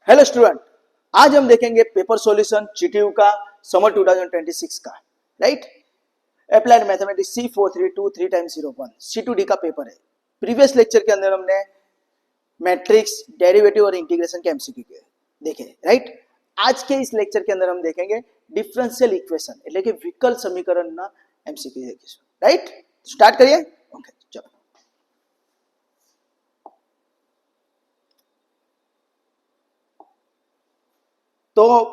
Hello student, आज हम देखेंगे पेपर सॉल्यूशन जीटीयू का समर 2026 का right. Applied mathematics C432 3x01 C2D का पेपर है। प्रीवियस लेक्चर के अंदर हमने मैट्रिक्स, डेरिवेटिव और इंटीग्रेशन के एमसीक्यू के देखे राइट। आज के इस लेक्चर के अंदर हम देखेंगे डिफरेंशियल इक्वेशन એટલે કે વિકલ સમીકરણના एमसीक्यू देखीશું राइट। स्टार्ट करिए। ओके चलो। तो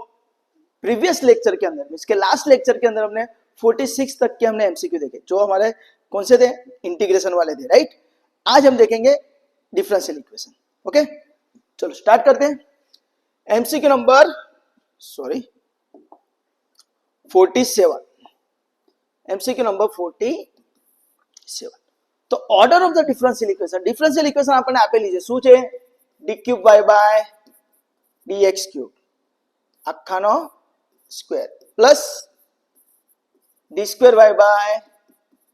प्रीवियस लेक्चर के अंदर, इसके लास्ट लेक्चर के अंदर हमने 46 तक के हमने एमसीक्यू देखे, जो हमारे कौन से थे, इंटीग्रेशन वाले थे राइट। आज हम देखेंगे डिफरेंशियल इक्वेशन। ओके चलो स्टार्ट करते हैं। MCQ number 47, MCQ number 47। तो order of the differential equation आपने આપેલી છે, શું છે? d3y dx3 આખાનો સ્ક્વેર પ્લસ d2y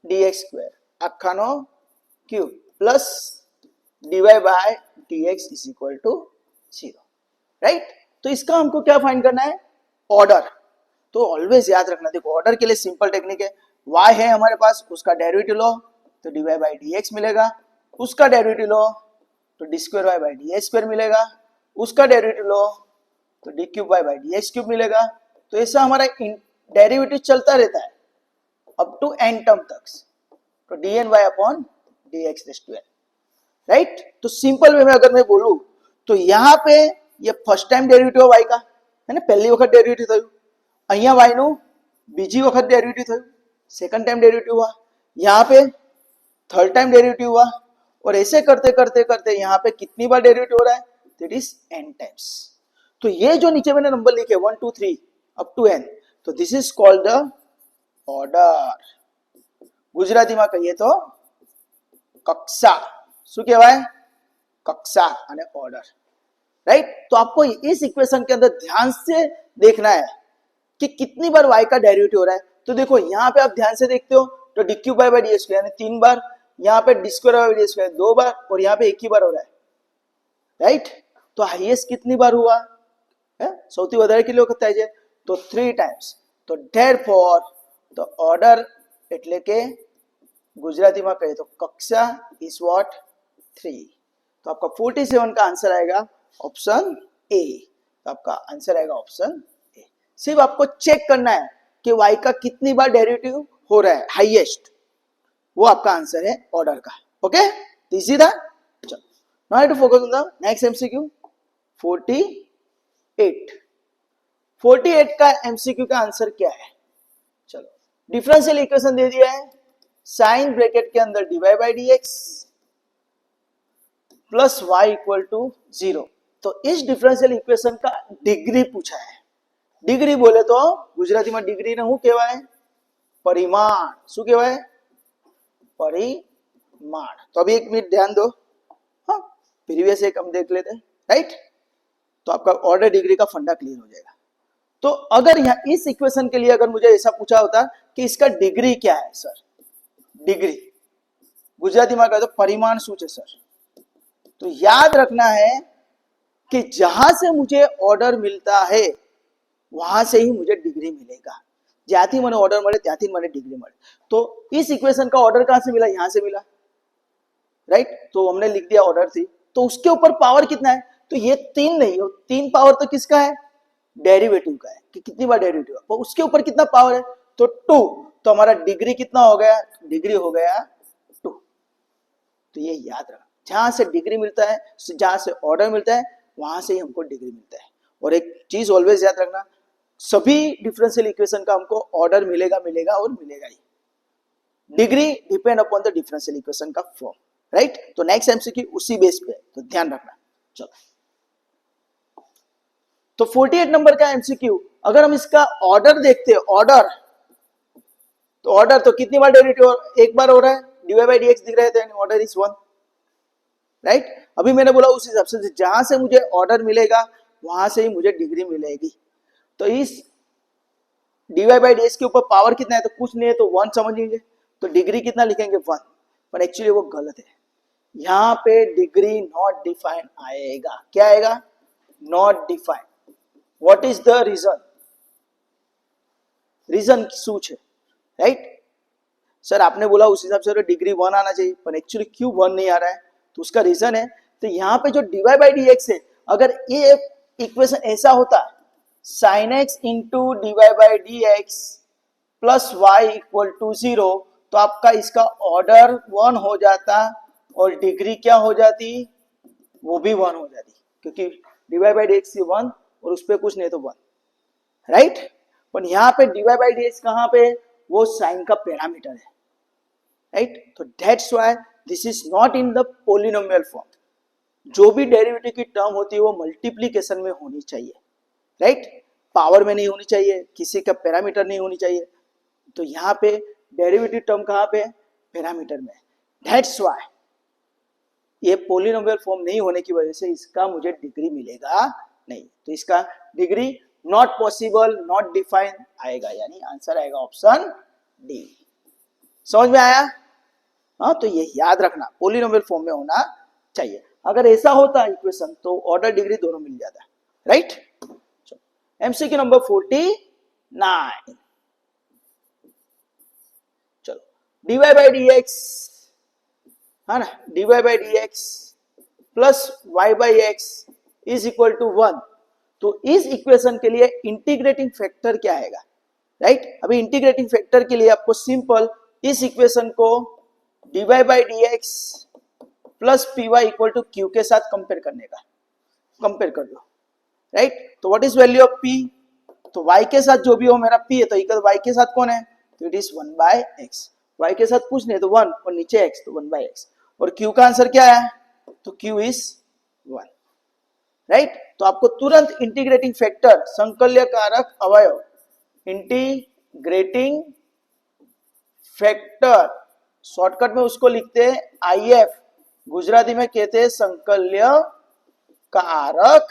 dx2 આખાનો cube plus dy dx is equal to 0 right. तो इसका हमको क्या फाइंड करना है? ऑर्डर। तो ऑलवेज याद रखना, देखो ऑर्डर के लिए सिंपल टेक्निक है, y है हमारे पास, उसका डेरिवेटिव लो तो dy dx मिलेगा, उसका डेरिवेटिव लो तो d2y dx2 मिलेगा, उसका डेरिवेटिव लो तो d3y dx3 मिलेगा। तो ऐसा हमारा डेरिवेटिव चलता रहता है अप टू n टर्म तक, तो dny अपॉन dx राइट। तो सिंपल वे में अगर मैं बोलूं तो यहाँ पे ये फर्स्ट टाइम डेरिवेटिव y का है ना, पहली वक्त डेरिवेटिव थયું, અહીંયા y નું બીજી વખત डेरिवेटिव થયું, सेकंड टाइम डेरिवेटिव हुआ, यहाँ पे थर्ड टाइम डेरिवेटिव हुआ, और ऐसे करते करते करते यहाँ पे कितनी बार डेरिवेटिव हो रहा है? That is n times. तो ये जो नीचे मैंने नंबर लिखे 1 2 3 अप टू n, तो this is called the order. गुजरातीમાં કહીએ તો કક્ષા, શું કહેવાય? कक्षा અને ऑर्डर राइट। तो आपको इस इक्वेशन के अंदर ध्यान से देखना है कि कितनी बार y का डेरिवेटिव हो रहा है। तो देखो यहाँ पे आप ध्यान से देखते हो तो d3y dx यानी 3 बार, यहाँ पे d2y dx 2 बार, और यहाँ पे एक ही बार हो रहा है राइट। तो हाईएस्ट कितनी बार हुआ है? સૌથી વધારે કેટલી વખત થાય છે? તો 3 टाइम्स। तो therefore the order એટલે કે गुजराती में कहे तो कक्षा इज व्हाट 3। तो आपका 47 का आंसर आएगा ऑप्शन ए। तो आपका आंसर आएगा ऑप्शन ए। सिर्फ आपको चेक करना है कि y का कितनी बार डेरिवेटिव हो रहा है हाईएस्ट, वो आपका आंसर है ऑर्डर का। ओके इजी था। चलो now I to focus on the next MCQ 48 का एमसीक्यू का आंसर क्या है? चलो डिफरेंशियल इक्वेशन दे दिया है, साइन ब्रैकेट के अंदर dy dx plus y equal to 0। तो इस डिफरेंशियल इक्वेशन का डिग्री पूछा है। डिग्री बोले तो गुजराती में डिग्री ने શું કહેવાય? परिमाण। શું કહેવાય? परिमाण। तो अभी एक मिनट ध्यान दो, हाँ प्रीवियस एक हम देख लेते हैं राइट। तो आपका ऑर्डर डिग्री का फंडा क्लियर हो जाएगा। तो अगर यहाँ इस इक्वेशन के लिए अगर मुझे ऐसा पूछा होता कि इसका डिग्री क्या है सर, डिग्री गुजराती में कहे तो परिमाण શું છે सर, तो याद रखना है कि जहां से मुझे ऑर्डर मिलता है वहां से ही मुझे डिग्री मिलेगा। ज्यादाती मैंने ऑर्डर मिले त्याथी मैंने डिग्री मिले। तो इस इक्वेशन का ऑर्डर कहां से मिला? यहां से मिला राइट। तो हमने लिख दिया ऑर्डर थी, तो उसके ऊपर पावर कितना है? तो ये 3 नहीं हो, 3 पावर तो किसका है? डेरिवेटिव का है कि कितनी बार डेरिवेटिव, तो उसके ऊपर कितना पावर है? तो 2। तो हमारा डिग्री कितना हो गया? डिग्री हो गया 2। तो ये याद रखना, जहां से डिग्री मिलता है, जहां से ऑर्डर मिलता है, वहां से ही हमको डिग्री मिलता है। और एक चीज ऑलवेज याद रखना, सभी डिफरेंशियल इक्वेशन का हमको ऑर्डर मिलेगा और मिलेगा ही। Degree depend upon the differential equation का फॉर्म राइट। तो नेक्स्ट एमसीक्यू उसी बेस पे, तो ध्यान रखना। चलो तो 48 नंबर का एमसीक्यू, अगर हम इसका ऑर्डर देखते हैं, ऑर्डर तो कितनी बार डेरिवेटिव? एक बार हो रहा है, dy dx दिख रहा है, तो ऑर्डर इज 1 राइट। अभी मैंने बोला उस हिसाब से जहां से मुझे ऑर्डर मिलेगा वहां से ही मुझे डिग्री मिलेगी। तो इस dy dx के ऊपर पावर कितना है? तो कुछ नहीं है, तो 1 समझेंगे, तो डिग्री कितना लिखेंगे? 1। पर एक्चुअली वो गलत है, यहाँ पे डिग्री नॉट डिफाइन आएगा। क्या आएगा? Not defined. What is the reason? Reason શું છે? राइट सर आपने बोला उस हिसाब से डिग्री 1 आना चाहिए, पर एक्चुअली क्यों 1 नहीं आ रहा है? तो उसका रीजन है, तो यहाँ पे जो dy बाई डी एक्स है, अगर ये इक्वेशन ऐसा होता sin x into dy by D x plus Y equal to 0, तो आपका इसका ऑर्डर 1 हो जाता और डिग्री क्या हो जाती? वो भी 1 हो जाती, क्योंकि dy बाई डी एक्स 1 और उस पर कुछ नहीं तो 1, राइट? पर यहाँ पे dy बाई डी एक्स कहाँ पे? वो साइन का पैरामीटर है, राइट? तो that's why this is not in the polynomial form. जो भी डेरिवेटिव की टर्म होती है वो मल्टीप्लीकेशन में होनी चाहिए, राइट? पावर में नहीं होनी चाहिए, किसी का पैरामीटर नहीं होनी चाहिए. तो यहाँ पे डेरिवेटिव टर्म कहाँ पे? पैरामीटर में. दैट्स व्हाई ये पोलिनोमियल फॉर्म नहीं होने की वजह से इसका मुझे डिग्री मिलेगा नहीं. तो इसका degree not possible, not define आएगा, यानी आंसर आएगा ऑप्शन डी. समझ में आया? हाँ, तो ये याद रखना, पोलिनोमियल फॉर्म में होना चाहिए. अगर ऐसा होता इक्वेशन तो ऑर्डर डिग्री दोनों मिल जाता, राइट? MCQ number 49. चलो, dy बाई डी एक्स है ना, dy by D x plus Y by X is equal to 1. तो इस इक्वेशन के लिए इंटीग्रेटिंग फैक्टर क्या आएगा, राइट? अभी इंटीग्रेटिंग फैक्टर के लिए आपको सिंपल इस इक्वेशन को dy by D x plus P Y equal to Q के साथ कंपेयर करने का, कंपेयर कर लो, राइट? तो what is value of p? तो y के साथ जो भी हो मेरा p है, तो इक्वल y के साथ कौन है? तो it is 1 by x. y के साथ कुछ नहीं तो 1 और नीचे x, तो 1 बाय x. और q का आंसर क्या है? तो q इज 1, राइट? तो आपको तुरंत इंटीग्रेटिंग फैक्टर, संकल्य कारक अवयव, इंटीग्रेटिंग फैक्टर शॉर्टकट में उसको लिखते हैं IF, गुजराती में कहते हैं संकल्य कारक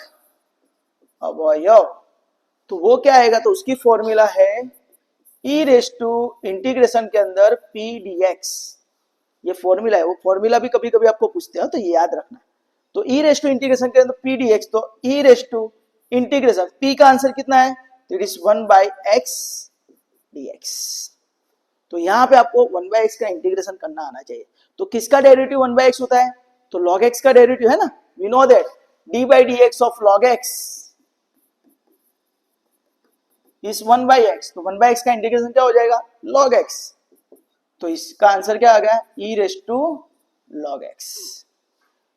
अवयव. तो वो क्या आएगा? तो उसकी फॉर्मूला है e रेस टू इंटीग्रेशन के अंदर p dx. ये फॉर्मूला है, वो फॉर्मूला भी कभी कभी आपको पूछते हैं, तो ये याद रखना. तो e रेस टू इंटीग्रेशन के अंदर p dx, तो e raise to integration p का आंसर कितना है? तो it is 1 by x dx. तो यहाँ पे आपको 1 बाय x का इंटीग्रेशन करना आना चाहिए. तो किसका डेरिवेटिव 1 बाय x होता है? तो log x का डेरिवेटिव है ना. We know that d by dx of log x is 1 by x. तो 1 बाय x का इंटीग्रेशन क्या हो जाएगा? log x. तो इसका आंसर क्या आ गया? e raise to log x.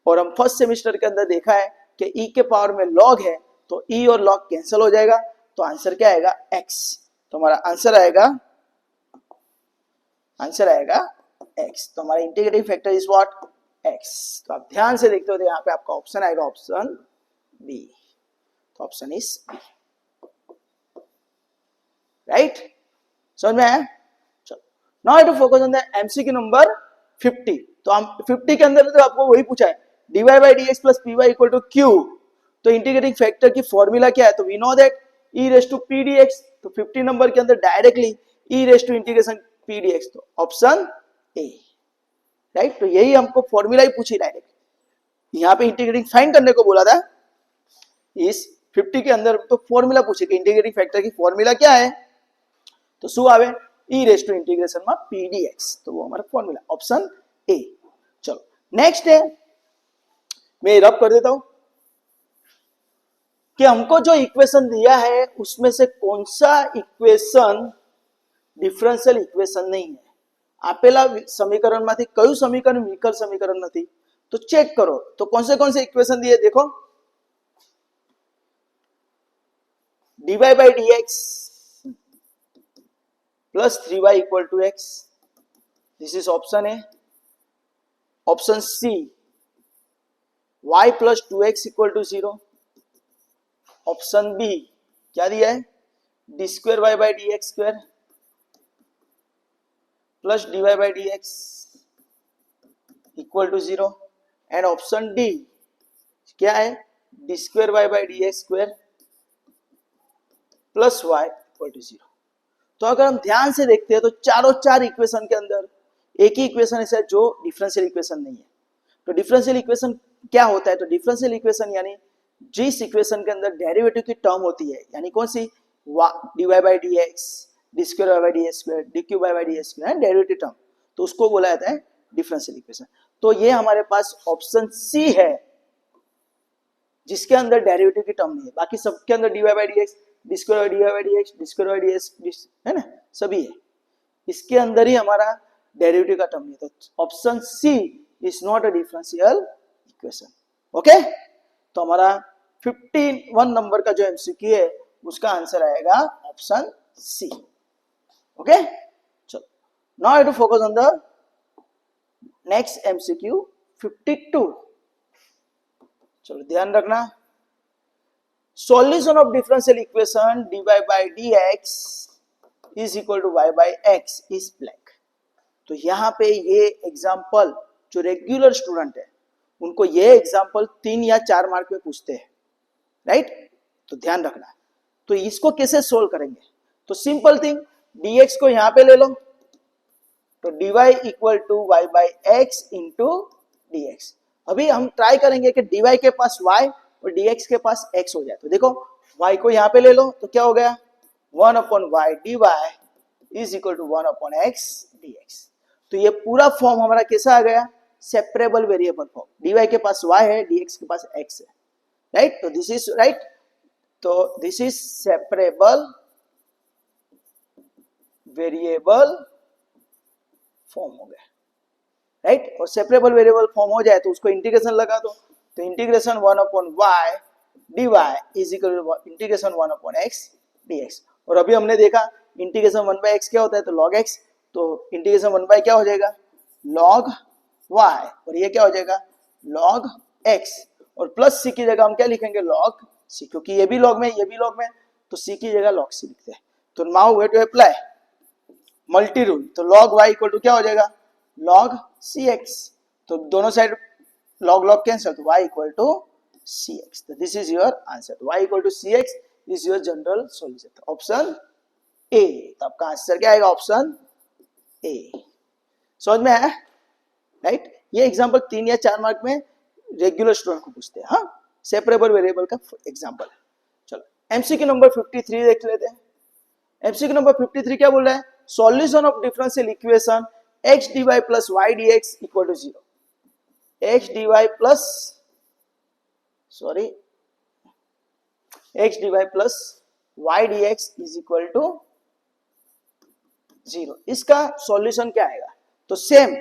और हम फर्स्ट सेमेस्टर के अंदर देखा है कि e के पावर में log है, तो e और log कैंसिल हो जाएगा, तो आंसर क्या आएगा? x. तो हमारा आंसर आएगा x. तो हमारा integrating factor is what? x. तो आप ध्यान से देखते हो तो यहाँ पे आपका ऑप्शन आएगा ऑप्शन बी. तो ऑप्शन इज बी, राइट? समझ में आया? चलो, now to focus on the MCQ number 50. तो हम 50 के अंदर तो आपको वही पूछा है, dy by D x plus P Y equal to Q. तो इंटीग्रेटिंग फैक्टर की फॉर्मूला क्या है? तो we know that e raise to P D X. तो 50 नंबर के अंदर directly e raise to integration P D X, तो option A, right? तो यही हमको फॉर्मूला ही पूछी डायरेक्ट. यहाँ पे इंटीग्रेटिंग फाइंड करने को बोला था, इस 50 के अंदर तो फॉर्मूला पूछे कि इंटीग्रेटिंग फैक्टर की फॉर्मूला क्या है? तो શું આવે? e रेस टू इंटीग्रेशन में p dx. तो वो हमारा फॉर्मूला ऑप्शन ए. चलो नेक्स्ट है, मैं रब कर देता हूं कि हमको जो इक्वेशन दिया है उसमें से कौन सा इक्वेशन डिफरेंशियल इक्वेशन नहीं है. આપેલા સમીકરણમાંથી કયું સમીકરણ વિકલ સમીકરણ નથી? તો ચેક કરો. તો कौन से इक्वेशन दिए? देखो, dy by dx plus 3y equal to x. This is option A. Option C, y plus 2x equal to 0. Option B क्या दिया है? D square Y by D X square plus dy by D X equal to 0. And option D क्या है? D square Y by D X square plus Y equal to 0. तो अगर हम ध्यान से देखते हैं तो चारों चार इक्वेशन के अंदर एक ही इक्वेशन ऐसा है जो डिफरेंशियल इक्वेशन नहीं है. तो डिफरेंशियल इक्वेशन क्या होता है? तो डिफरेंशियल इक्वेशन यानी जिस इक्वेशन के अंदर डेरिवेटिव की टर्म होती है, यानी कौन सी, dy by D x, D square by D X square, D Q by D X square, derivative term, तो उसको बोला जाता है डिफरेंशियल इक्वेशन। तो ये हमारे पास ऑप्शन सी है जिसके अंदर डेरिवेटिव की टर्म नहीं है, बाकी सबके अंदर dy by D x, D square by D x, D square by D x है ना, सभी है, इसके अंदर ही हमारा डेरिवेटिव का टर्म नहीं है। तो option C is not a differential equation. Okay, तो हमारा 51 नंबर का जो एमसीक्यू है उसका आंसर आएगा ऑप्शन सी। ओके, चलो now I to focus on the next MCQ 52। चलो ध्यान रखना, solution of differential equation dy by dx is equal to y by x is blank. तो यहाँ पे ये एग्जाम्पल जो रेगुलर स्टूडेंट है उनको ये एग्जाम्पल 3 या 4 मार्क में पूछते हैं, राइट, तो ध्यान रखना। तो इसको कैसे सोल्व करेंगे, तो सिंपल थिंग, dx को यहाँ पे ले लो, तो dy equal to y by X into dx। अभी हम ट्राई करेंगे कि dy के पास y और dx के पास x हो जाए। तो देखो y को यहाँ पे ले लो, तो क्या हो गया, 1 upon Y D Y is equal to 1 upon X dx। तो ये पूरा फॉर्म हमारा कैसा आ गया, सेपरेबल वेरिएबल फॉर्म। dy के पास y है, dx के पास x है, राइट, तो दिस इज राइट, तो this is separable variable form हो गया, राइट। और सेपरेबल वेरिएबल फॉर्म हो जाए तो उसको इंटीग्रेशन लगा दो, तो integration 1 upon Y D Y is equal to integration 1 upon X dx। और अभी हमने देखा इंटीग्रेशन 1 बाई एक्स क्या होता है, तो log x, तो इंटीग्रेशन 1 बाई क्या हो जाएगा, log y, और ये क्या हो जाएगा log x, और प्लस c की जगह हम क्या लिखेंगे log c, क्योंकि ये भी log में ये भी log में, तो c की जगह log c लिखते हैं। तो now we to apply multi rule, तो log y इक्वल टू क्या हो जाएगा log cx, तो दोनों साइड log log कैंसिल, तो y इक्वल टू cx। तो this is your answer, y equal to cx is your general solution, option A. तो आपका आंसर क्या आएगा, ऑप्शन ए। समझ में आया, राइट। ये एग्जांपल 3 या 4 मार्क में रेगुलर स्टूडेंट को पूछते हैं, हाँ, सेपरेबल वेरिएबल का एग्जांपल। चलो एमसीक्यू नंबर 53 देख लेते हैं। एमसीक्यू नंबर 53 क्या बोल रहा है, solution of differential equation x dy plus y dx equal to 0, x dy plus x dy plus y dx is equal to 0। इसका सॉल्यूशन क्या आएगा, तो सेम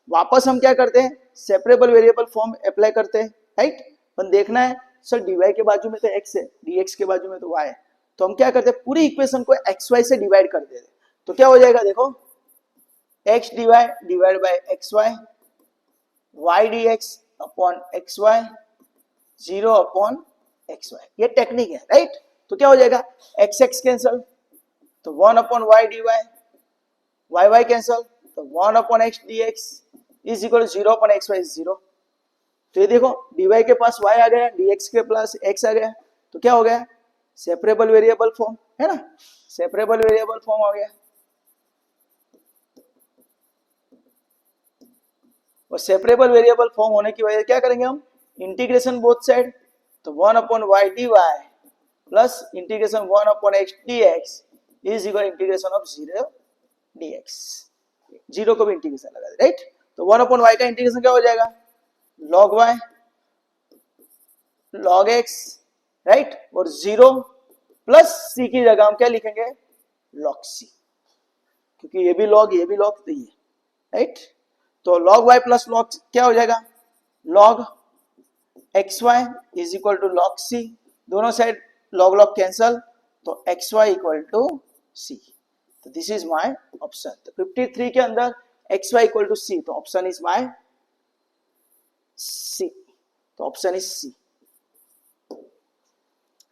वापस हम क्या करते हैं, सेपरेबल वेरिएबल फॉर्म अप्लाई करते हैं, राइट। पर देखना है सर dy के बाजू में तो x है, dx के बाजू में तो y है, तो हम क्या करते हैं पूरी इक्वेशन को xy से डिवाइड कर देते हैं। तो क्या हो जाएगा, देखो x dy divide by xy, y dx upon xy, 0 upon xy, ये टेक्निक है, राइट। तो क्या हो जाएगा x x कैंसल, तो 1 upon y dy, y y cancel, तो 1 upon x dx is equal to 0 upon xy is 0। तो ये देखो dy के पास y आ गया, dx के प्लस x आ गया, तो क्या हो गया सेपरेबल वेरिएबल फॉर्म, है ना, सेपरेबल वेरिएबल फॉर्म आ गया। और सेपरेबल वेरिएबल फॉर्म होने की वजह से क्या करेंगे हम, इंटीग्रेशन बोथ साइड, तो 1 upon y dy plus integration 1 upon x dx is equal integration of 0 dx, 0 को भी इंटीग्रेशन लगा दे, राइट। तो 1 अपॉन y का इंटीग्रेशन क्या हो जाएगा log y log x, right, और 0 प्लस c की जगह हम क्या लिखेंगे log c, क्योंकि ये भी log तो ये, राइट। तो log y प्लस log क्या हो जाएगा log xy is equal to log c, दोनों साइड log log कैंसल, तो xy इक्वल टू c। तो दिस इज माय ऑप्शन। तो 53 के अंदर xy इक्वल टू c, तो ऑप्शन इज माय c, तो ऑप्शन इज c,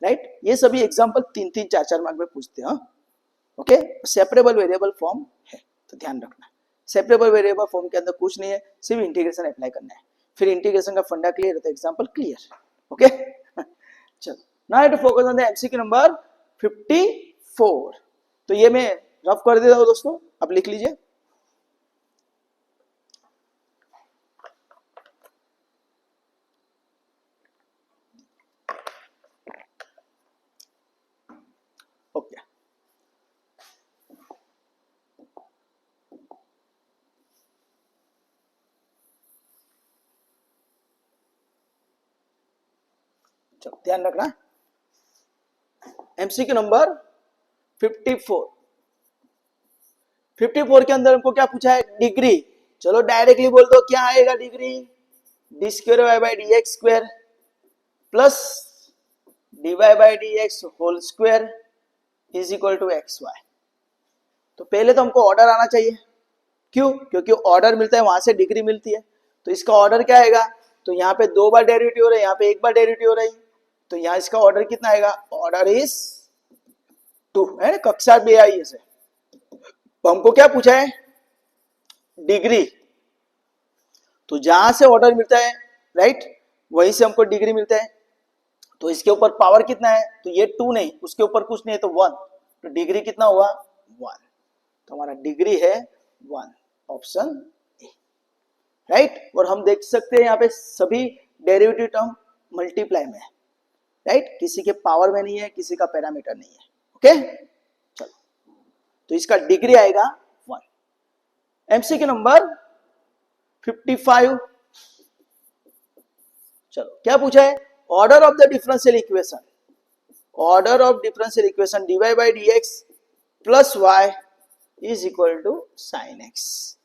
राइट। ये सभी एग्जांपल 3-3, 4-4 मार्क में पूछते हैं, ओके। सेपरेबल वेरिएबल फॉर्म है, तो ध्यान रखना सेपरेबल वेरिएबल फॉर्म के अंदर कुछ नहीं है, सिर्फ इंटीग्रेशन अप्लाई करना है, फिर इंटीग्रेशन का फंडा क्लियर है तो एग्जांपल क्लियर, ओके। चलो now to focus on the MCQ number 54। तो ये मैं रफ कर देता हूं दोस्तों, आप लिख लीजिए। चलो ध्यान रखना। MCQ number 54। 54 के अंदर हमको क्या पूछा है? डिग्री। चलो डायरेक्टली बोल दो क्या आएगा degree? D square Y by D X square plus D Y by D X whole square is equal to X Y. तो पहले तो हमको ऑर्डर आना चाहिए। क्यों? क्योंकि ऑर्डर मिलता है वहां से डिग्री मिलती है। तो इसका ऑर्डर क्या आएगा? तो यहाँ पे 2 बार डेरिवेटिव हो रहा है, यहाँ पे 1 बार डेरिवेटिव हो रही है, तो यहाँ इसका ऑर्डर कितना आएगा? ऑर्डर इज 2 है ना, कक्षा बे आई से। तो हमको क्या पूछा है? डिग्री। तो जहां से ऑर्डर मिलता है राइट, वहीं से हमको डिग्री मिलता है। तो इसके ऊपर पावर कितना है? तो ये 2 नहीं, उसके ऊपर कुछ नहीं है तो 1। तो डिग्री कितना हुआ? 1। तो हमारा डिग्री है 1, ऑप्शन ए राइट। और हम देख सकते हैं यहाँ पे सभी डेरिवेटिव टर्म मल्टीप्लाई में है राइट, किसी के पावर में नहीं है, किसी का पैरामीटर नहीं है। ओके चलो, तो इसका डिग्री आएगा 1। MCQ number 55। चलो क्या पूछा है? Order of the differential equation. Order of differential equation dy by D x plus Y is equal to sine X.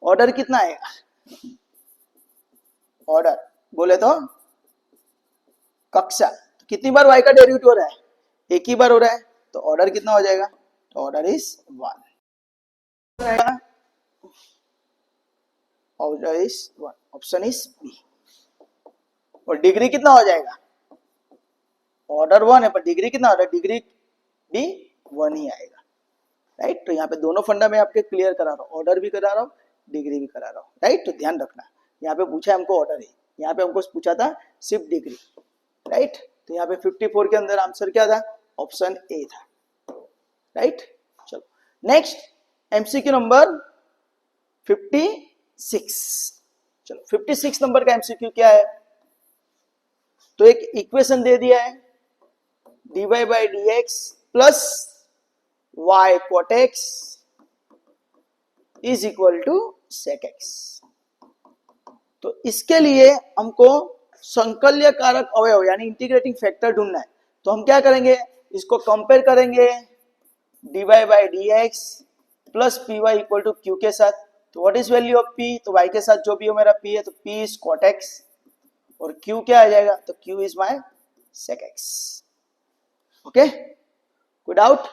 Order कितना आएगा? ऑर्डर बोले तो कक्षा। तो कितनी बार y का डेरिवेटिव हो रहा है? एक ही बार हो रहा है, तो ऑर्डर कितना हो जाएगा? तो order is 1। Order is 1, option is B. और डिग्री कितना हो जाएगा? ऑर्डर 1 है पर डिग्री कितना हो रहा है? डिग्री भी 1 ही आएगा राइट। तो यहाँ पे दोनों फंडा में आपके क्लियर करा रहा हूँ, ऑर्डर भी करा रहा हूँ, डिग्री भी करा रहा हूँ राइट। तो ध्यान रखना, यहाँ पे पूछा है हमको ऑर्डर है, यहाँ पे हमको पूछा था सिर्फ डिग्री राइट। तो यहाँ पे 54 के अंदर आंसर क्या था? ऑप्शन ए था राइट। चलो नेक्स्ट एमसीक्यू नंबर 56। चलो 56 नंबर का एमसीक्यू क्या है? तो एक इक्वेशन दे दिया है dy by D x plus y cot x is equal to sec x. तो इसके लिए हमको संकल्य कारक अवयव यानी इंटीग्रेटिंग फैक्टर ढूंढना है। तो हम क्या करेंगे? इसको कंपेयर करेंगे dy by D x plus P Y equal to Q के साथ। तो what is value of p? तो y के साथ जो भी हो मेरा p है, तो p इज कॉट एक्स और q क्या आ जाएगा? तो q is my sec x. Okay कोई डाउट?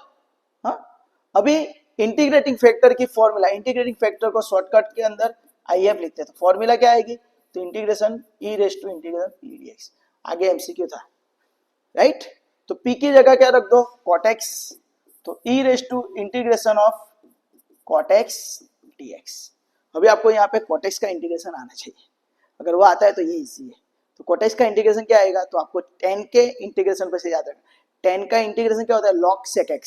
हाँ, अभी इंटीग्रेटिंग फैक्टर की फॉर्मूला, इंटीग्रेटिंग फैक्टर को शॉर्टकट के अंदर IF लिखते हैं। तो फॉर्मूला क्या आएगी? तो integration e raise to integration p dx। आगे एमसीक्यू था राइट। तो p की जगह क्या रख दो? cot x। तो e raise to integration of cot x dx। अभी आपको यहाँ पे cot x का इंटीग्रेशन आना चाहिए, अगर वो आता है तो ये इजी है। तो cot x का इंटीग्रेशन क्या आएगा? तो आपको tan के इंटीग्रेशन पर से याद रखना। tan का इंटीग्रेशन क्या होता है? log sec x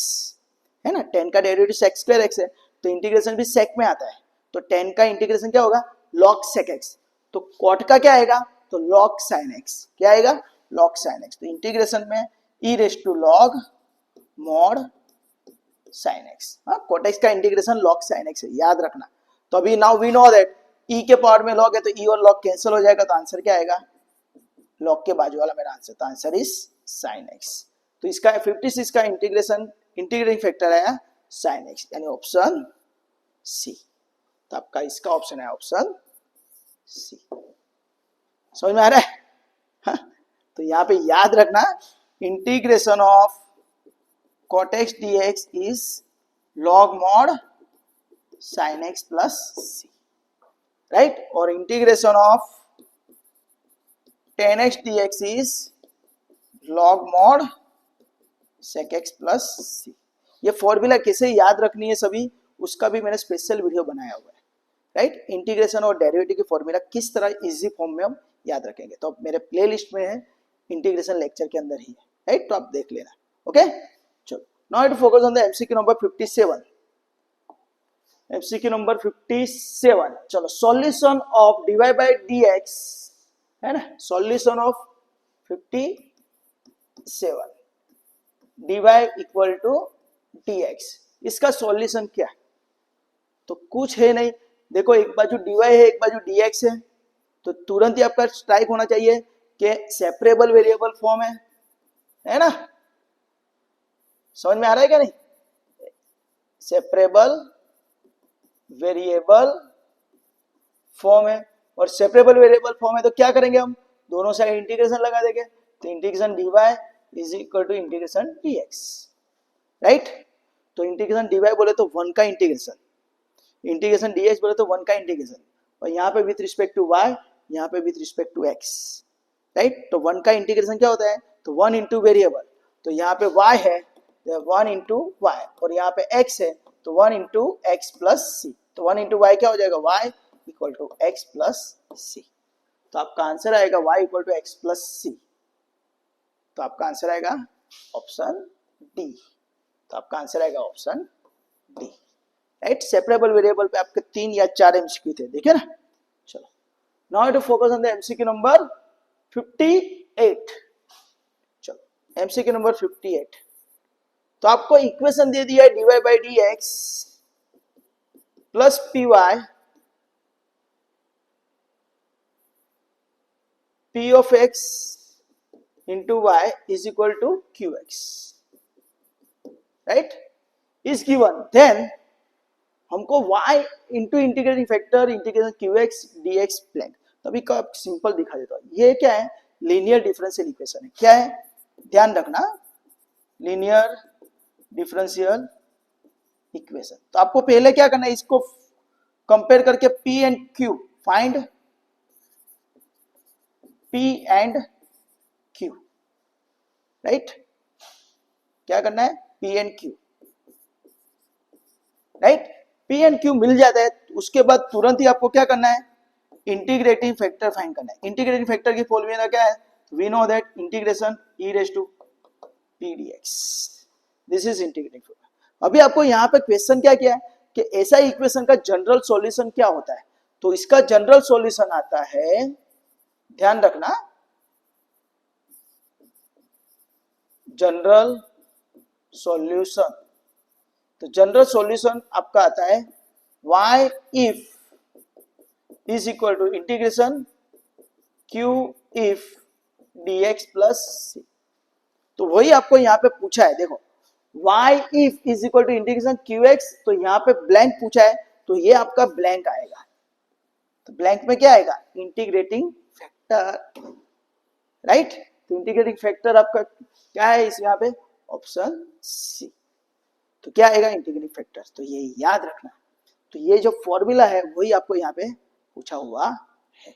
है ना। tan का डेरिवेटिव sec स्क्वायर x है, तो इंटीग्रेशन भी sec में आता है। तो tan का इंटीग्रेशन क्या होगा? log sec x। तो cot का क्या आएगा? तो log sin x। क्या आएगा? log sin x। तो इंटीग्रेशन में e raise to log mod sin x। हाँ, cot x का इंटीग्रेशन log sin x है, याद रखना। तो अभी now we know that e के पावर में log है, तो e और log कैंसिल हो जाएगा, तो आंसर क्या आएगा? log के बाजू वाला मेरा आंसर। तो आंसर इज sin x। तो इसका 56 का इंटीग्रेशन, इंटीग्रेटिंग फैक्टर आया sin x, यानी ऑप्शन सी। तो आपका इसका ऑप्शन है ऑप्शन सी। समझ में आ रहा है? हाँ? तो यहाँ पे याद रखना, integration of cot x dx is log mod sin x plus C right. और integration of tan x dx is log mod sec x plus C. ये फॉर्मूला कैसे याद रखनी है सभी, उसका भी मैंने स्पेशल वीडियो बनाया हुआ है राइट। इंटीग्रेशन और डेरिवेटिव की फॉर्मूला किस तरह इजी फॉर्म में हम याद रखेंगे, तो मेरे प्लेलिस्ट में है, इंटीग्रेशन लेक्चर के अंदर ही है राइट। तो आप देख लेना। ओके चलो, now to focus on the MCQ number 57। MCQ number 57। चलो, solution of dy by dx है ना, solution of 57 dy equal to dx। इसका सॉल्यूशन क्या है? तो कुछ है नहीं, देखो एक बाजू dy है, एक बाजू dx है, तो तुरंत ही आपका स्ट्राइक होना चाहिए कि सेपरेबल वेरिएबल फॉर्म है ना? समझ में आ रहा है क्या नहीं? सेपरेबल वेरिएबल फॉर्म है, और सेपरेबल वेरिएबल फॉर्म है तो क्या करेंगे हम, दोनों साइड इंटीग्रेशन लगा देंगे, तो integration dy is equal to integration dx, right? तो इंटीग्रेशन dy बोले तो 1 का इंटीग्रेशन, इंटीग्रेशन dx बोले तो 1 का इंटीग्रेशन, और यहाँ पे विथ रिस्पेक्ट टू y, यहाँ पे with respect to x, right? तो 1 का इंटीग्रेशन क्या होता है, तो 1 इंटू वेरिएबल, तो यहाँ पे y है 1 इंटू y, और यहाँ पे x है तो 1 इंटू एक्स प्लस सी, तो 1 इंटू वाई क्या हो जाएगा, y equal to X plus C. तो आपका आंसर आएगा y equal to X plus C, तो आपका आंसर आएगा ऑप्शन डी, तो आपका आंसर आएगा option D, right? Separable variable पे आपके 3 या 4 एमसीक्यू थे, देखिए ना? चलो, now to focus on the MCQ number 58। चलो एमसीक्यू नंबर 58, तो आपको इक्वेशन दे दिया है dy by D x plus P y p of x into y is equal to qx, right? is given, then हमको y into integrating factor integration qx dx plain, तो अभी का simple दिखा देता हूं। ये क्या है, लीनियर डिफरेंशियल इक्वेशन है। क्या है, ध्यान रखना, लीनियर डिफरेंशियल इक्वेशन। तो आपको पहले क्या करना है, इसको कंपेयर करके p and q, find p and q, right? क्या करना है, p and q, right? p and q मिल जाता है, उसके बाद तुरंत ही आपको क्या करना है, इंटीग्रेटिंग फैक्टर फाइंड करना है। इंटीग्रेटिंग फैक्टर की फॉर्मूला क्या है, we know that integration e raise to p dx, this is integrating factor. अभी आपको यहाँ पे क्वेश्चन क्या किया है कि ऐसा इक्वेशन का जनरल सॉल्यूशन क्या होता है, तो इसका जनरल सॉल्यूशन आता है, ध्यान रखना, जनरल सॉल्यूशन, तो जनरल सॉल्यूशन आपका आता है y if is equal to integration q if dx plus c। तो वही आपको यहाँ पे पूछा है, देखो y if is equal to integration qx, तो यहाँ पे ब्लैंक पूछा है, तो ये आपका ब्लैंक आएगा। तो ब्लैंक में क्या आएगा, इंटीग्रेटिंग फैक्टर, राइट? तो इंटीग्रेटिंग फैक्टर आपका क्या है इस यहाँ पे, ऑप्शन सी। तो क्या आएगा, इंटीग्रेटिंग फैक्टर, तो ये याद रखना। तो ये जो फॉर्मूला है वही आपको यहाँ पे पूछा हुआ है,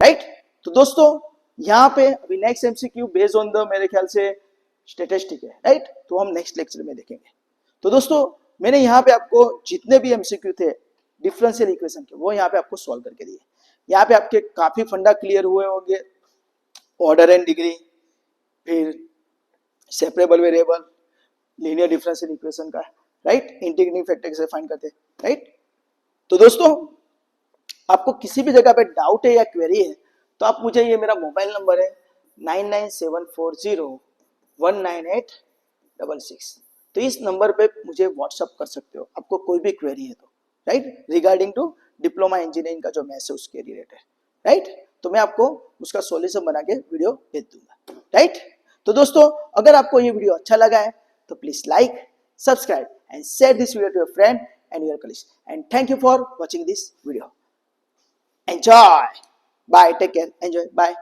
राइट? तो दोस्तों यहाँ पे अभी next MCQ based on the मेरे ख्याल से स्टैटिस्टिक है, राइट? तो हम नेक्स्ट लेक्चर में देखेंगे। तो दोस्तों मैंने यहाँ पे आपको जितने भी एमसीक्यू थे डिफरेंशियल इक्वेशन के, वो यहाँ पे आपको सॉल्व करके दिए। यहाँ पे आपके काफी फंडा क्लियर हुए होंगे, ऑर्डर एंड डिग्री, फिर separable variable, linear differential equation का, राइट? इंटीग्रेटिंग फैक्टर कैसे फाइंड करते हैं, राइट? तो दोस्तों आपको किसी भी जगह पे डाउट है या क्वेरी है तो आप मुझे, ये मेरा मोबाइल नंबर है 9974019866, तो इस नंबर पे मुझे व्हाट्सअप कर सकते हो, आपको कोई भी क्वेरी है तो, right? Regarding to diploma engineering का जो मैथ्स है उसके रिलेटेड, राइट? तो मैं आपको उसका सॉल्यूशन बना के वीडियो भेज दूंगा, राइट? तो दोस्तों अगर आपको ये वीडियो अच्छा लगा है तो please like, subscribe and share this video to your friend and your colleagues, and thank you for watching this video. Enjoy, bye, take care, enjoy, bye.